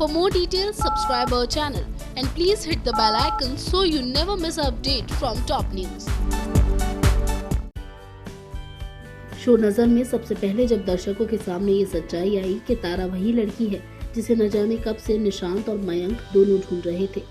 For more details, subscribe our channel and please hit the bell icon so you never miss an update from top news. Show नजर में सबसे पहले जब दर्शकों के सामने ये सच्चाई आई कि तारा वही लड़की है जिसे न जाने कब से निशांत और मयंक दोनों ढूंढ रहे थे,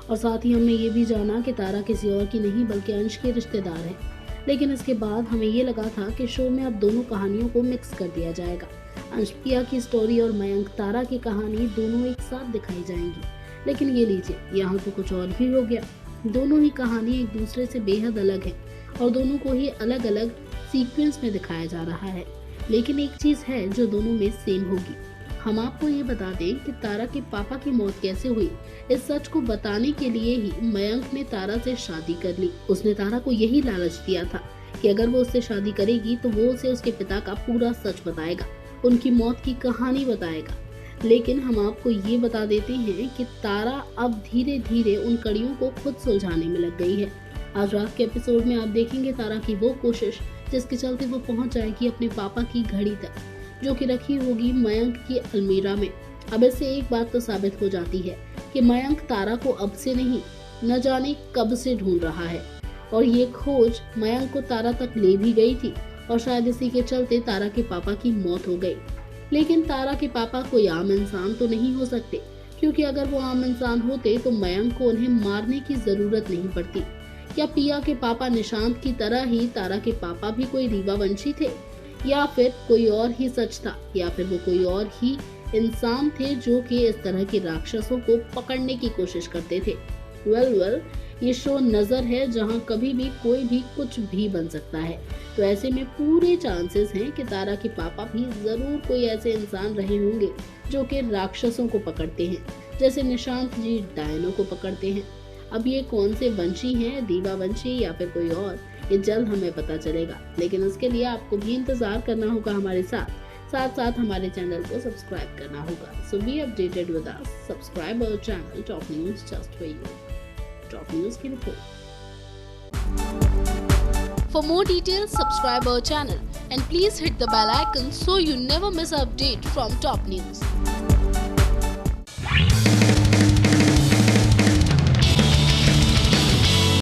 और साथ ही हमने ये भी जाना कि तारा किसी और की नहीं बल्कि अंश के रिश्तेदार है। लेकिन इसके बाद हमें ये लगा था कि शो में अब दोनों कहानियों को मिक्स कर दिया जाएगा। अंश पिया की स्टोरी और मयंक तारा की कहानी दोनों एक साथ दिखाई जाएंगी। लेकिन ये लीजिए, यहाँ तो कुछ और ही हो गया। दोनों ही कहानी एक दूसरे से बेहद अलग है और दोनों को ही अलग अलग सीक्वेंस में दिखाया जा रहा है। लेकिन एक चीज है जो दोनों में सेम होगी। हम आपको ये बता दें कि तारा के पापा की मौत कैसे हुई। इस सच को बताने के लिए ही मयंक ने तारा से शादी कर ली। उसने तारा को यही लालच दिया था कि अगर वो उससे शादी करेगी तो वो उसे उसके पिता का पूरा सच बताएगा, उनकी मौत की कहानी बताएगा। लेकिन हम आपको ये बता देते हैं कि तारा अब धीरे धीरे उन कड़ियों को खुद सुलझाने में लग गई है। आज रात के एपिसोड में आप देखेंगे तारा की वो कोशिश जिसके चलते वो पहुंच जाएगी अपने पापा की घड़ी तक, जो कि रखी होगी मयंक की अलमीरा में। अब इससे एक बात तो साबित हो जाती है कि मयंक तारा को अब से नहीं, न जाने कब से ढूंढ रहा है, और ये खोज मयंक को तारा तक ले भी गई थी, और शायद इसी के चलते तारा के पापा की मौत हो गई। लेकिन तारा के पापा कोई आम इंसान तो नहीं हो सकते, क्योंकि अगर वो आम इंसान होते तो मयंक को उन्हें मारने की जरूरत नहीं पड़ती। क्या पिया के पापा निशांत की तरह ही तारा के पापा भी कोई रीवा वंशी थे, या फिर कोई और ही सच था, या फिर वो कोई और ही इंसान थे जो कि इस तरह के राक्षसों को पकड़ने की कोशिश करते थे। वेल, ये शो नजर है जहां कभी भी कोई भी कुछ भी बन सकता है। तो ऐसे में पूरे चांसेस हैं कि तारा के पापा भी जरूर कोई ऐसे इंसान रहे होंगे जो कि राक्षसों को पकड़ते हैं, जैसे निशांत जी डायनों को पकड़ते हैं। अब ये कौन से वंशी हैं, दीवा वंशी या फिर कोई और, ये जल्द हमें पता चलेगा। लेकिन उसके लिए आपको भी इंतजार करना होगा हमारे साथ साथ हमारे चैनल को सब्सक्राइब करना होगा। So be updated with us, subscribe our channel top news just for you. Top news की रिपोर्ट। For more details, subscribe our channel and please hit the bell icon so you never miss an update from top news.